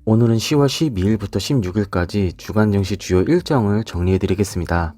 오늘은 10월 12일부터 16일까지 주간 증시 주요 일정을 정리해 드리겠습니다.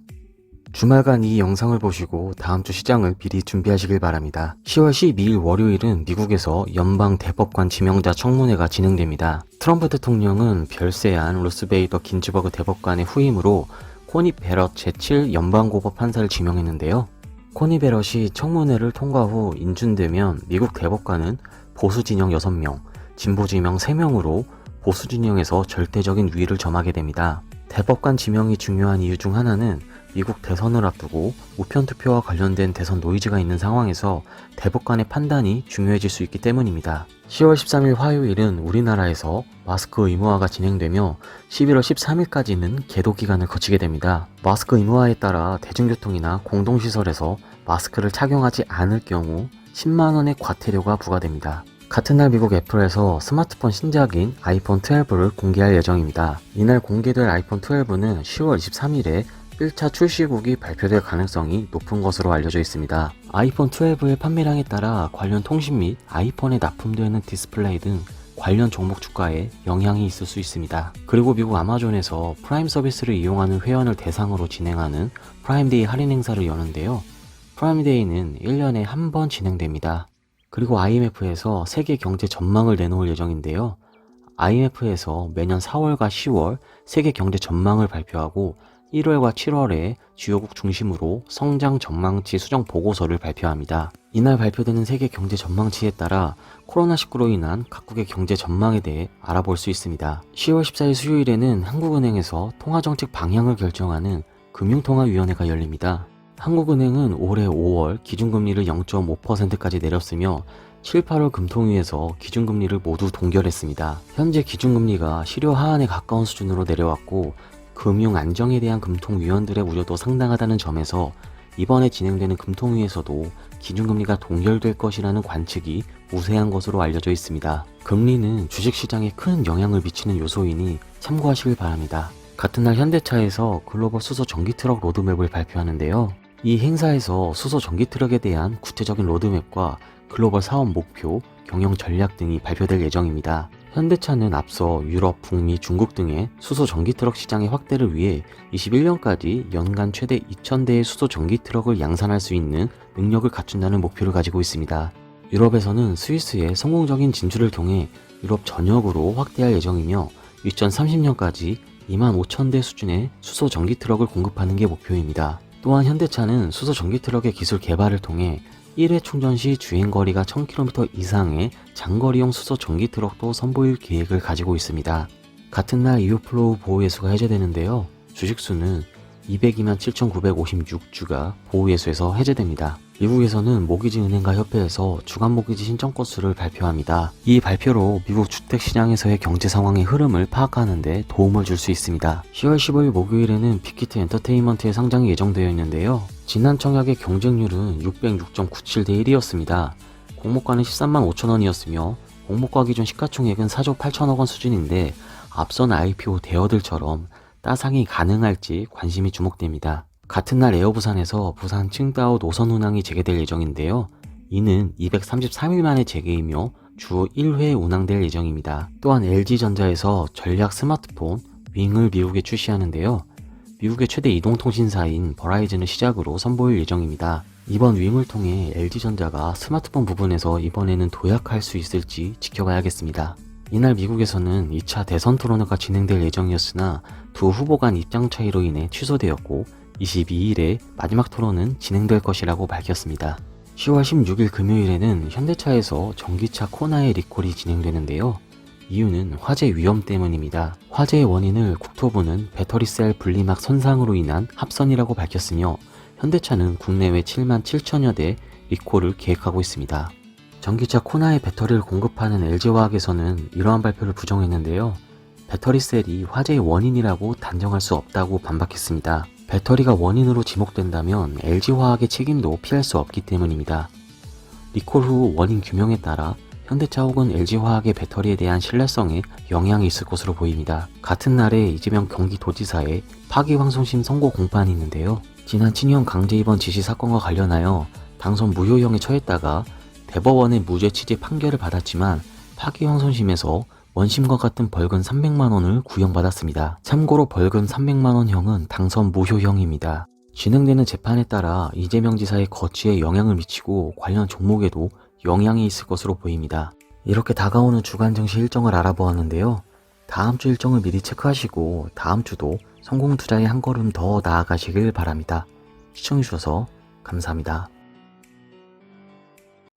주말간 이 영상을 보시고 다음 주 시장을 미리 준비하시길 바랍니다. 10월 12일 월요일은 미국에서 연방 대법관 지명자 청문회가 진행됩니다. 트럼프 대통령은 별세한 루스베이더 긴즈버그 대법관의 후임으로 코니 베럿 제7 연방고법 판사를 지명했는데요. 코니 베럿이 청문회를 통과 후 인준되면 미국 대법관은 보수 진영 6명, 진보 진영 3명으로 보수 진영에서 절대적인 우위를 점하게 됩니다. 대법관 지명이 중요한 이유 중 하나는 미국 대선을 앞두고 우편투표와 관련된 대선 노이즈가 있는 상황에서 대법관의 판단이 중요해질 수 있기 때문입니다. 10월 13일 화요일은 우리나라에서 마스크 의무화가 진행되며 11월 13일까지는 계도 기간을 거치게 됩니다. 마스크 의무화에 따라 대중교통이나 공동시설에서 마스크를 착용하지 않을 경우 10만원의 과태료가 부과됩니다. 같은 날 미국 애플에서 스마트폰 신작인 아이폰 12를 공개할 예정입니다. 이날 공개될 아이폰 12는 10월 23일에 1차 출시국이 발표될 가능성이 높은 것으로 알려져 있습니다. 아이폰 12의 판매량에 따라 관련 통신 및 아이폰에 납품되는 디스플레이 등 관련 종목 주가에 영향이 있을 수 있습니다. 그리고 미국 아마존에서 프라임 서비스를 이용하는 회원을 대상으로 진행하는 프라임데이 할인 행사를 여는데요. 프라임데이는 1년에 한 번 진행됩니다. 그리고 IMF에서 세계 경제 전망을 내놓을 예정인데요. IMF에서 매년 4월과 10월 세계 경제 전망을 발표하고 1월과 7월에 주요국 중심으로 성장 전망치 수정 보고서를 발표합니다. 이날 발표되는 세계 경제 전망치에 따라 코로나19로 인한 각국의 경제 전망에 대해 알아볼 수 있습니다. 10월 14일 수요일에는 한국은행에서 통화정책 방향을 결정하는 금융통화위원회가 열립니다. 한국은행은 올해 5월 기준금리를 0.5%까지 내렸으며 7, 8월 금통위에서 기준금리를 모두 동결했습니다. 현재 기준금리가 실효 하한에 가까운 수준으로 내려왔고 금융 안정에 대한 금통위원들의 우려도 상당하다는 점에서 이번에 진행되는 금통위에서도 기준금리가 동결될 것이라는 관측이 우세한 것으로 알려져 있습니다. 금리는 주식시장에 큰 영향을 미치는 요소이니 참고하시길 바랍니다. 같은 날 현대차에서 글로벌 수소 전기트럭 로드맵을 발표하는데요. 이 행사에서 수소 전기트럭에 대한 구체적인 로드맵과 글로벌 사업 목표, 경영 전략 등이 발표될 예정입니다. 현대차는 앞서 유럽, 북미, 중국 등의 수소 전기트럭 시장의 확대를 위해 21년까지 연간 최대 2,000대의 수소 전기트럭을 양산할 수 있는 능력을 갖춘다는 목표를 가지고 있습니다. 유럽에서는 스위스의 성공적인 진출을 통해 유럽 전역으로 확대할 예정이며 2030년까지 25,000대 수준의 수소 전기트럭을 공급하는 게 목표입니다. 또한 현대차는 수소 전기트럭의 기술 개발을 통해 1회 충전 시 주행거리가 1000km 이상의 장거리용 수소 전기트럭도 선보일 계획을 가지고 있습니다. 같은 날 이오플로우 보호예수가 해제되는데요. 주식수는 202만 7,956주가 보호예수에서 해제됩니다. 미국에서는 모기지은행과 협회에서 주간 모기지 신청 건수를 발표합니다. 이 발표로 미국 주택시장에서의 경제 상황의 흐름을 파악하는 데 도움을 줄 수 있습니다. 10월 15일 목요일에는 빅히트 엔터테인먼트의 상장이 예정되어 있는데요. 지난 청약의 경쟁률은 606.97대 1이었습니다. 공모가는 13만 5천원이었으며 공모가 기준 시가총액은 4조 8천억원 수준인데 앞선 IPO 대어들처럼 따상이 가능할지 관심이 주목됩니다. 같은 날 에어부산에서 부산 칭다오 노선 운항이 재개될 예정인데요. 이는 233일 만의 재개이며 주 1회 운항될 예정입니다. 또한 LG전자에서 전략 스마트폰 윙을 미국에 출시하는데요. 미국의 최대 이동통신사인 버라이즌을 시작으로 선보일 예정입니다. 이번 윙을 통해 LG전자가 스마트폰 부분에서 이번에는 도약할 수 있을지 지켜봐야겠습니다. 이날 미국에서는 2차 대선 토론회가 진행될 예정이었으나 두 후보 간 입장 차이로 인해 취소되었고 22일에 마지막 토론은 진행될 것이라고 밝혔습니다. 10월 16일 금요일에는 현대차에서 전기차 코나의 리콜이 진행되는데요. 이유는 화재 위험 때문입니다. 화재의 원인을 국토부는 배터리셀 분리막 손상으로 인한 합선이라고 밝혔으며 현대차는 국내외 7만 7천여 대 리콜을 계획하고 있습니다. 전기차 코나의 배터리를 공급하는 LG화학에서는 이러한 발표를 부정했는데요. 배터리셀이 화재의 원인이라고 단정할 수 없다고 반박했습니다. 배터리가 원인으로 지목된다면 LG화학의 책임도 피할 수 없기 때문입니다. 리콜 후 원인 규명에 따라 현대차 혹은 LG화학의 배터리에 대한 신뢰성에 영향이 있을 것으로 보입니다. 같은 날에 이재명 경기도지사의 파기환송심 선고 공판이 있는데요. 지난 친형 강제 입원 지시 사건과 관련하여 당선 무효형에 처했다가 대법원의 무죄 취지 판결을 받았지만 파기환송심에서 원심과 같은 벌금 300만원을 구형받았습니다. 참고로 벌금 300만원형은 당선 무효형입니다. 진행되는 재판에 따라 이재명 지사의 거취에 영향을 미치고 관련 종목에도 영향이 있을 것으로 보입니다. 이렇게 다가오는 주간 증시 일정을 알아보았는데요. 다음 주 일정을 미리 체크하시고 다음 주도 성공 투자에 한 걸음 더 나아가시길 바랍니다. 시청해주셔서 감사합니다.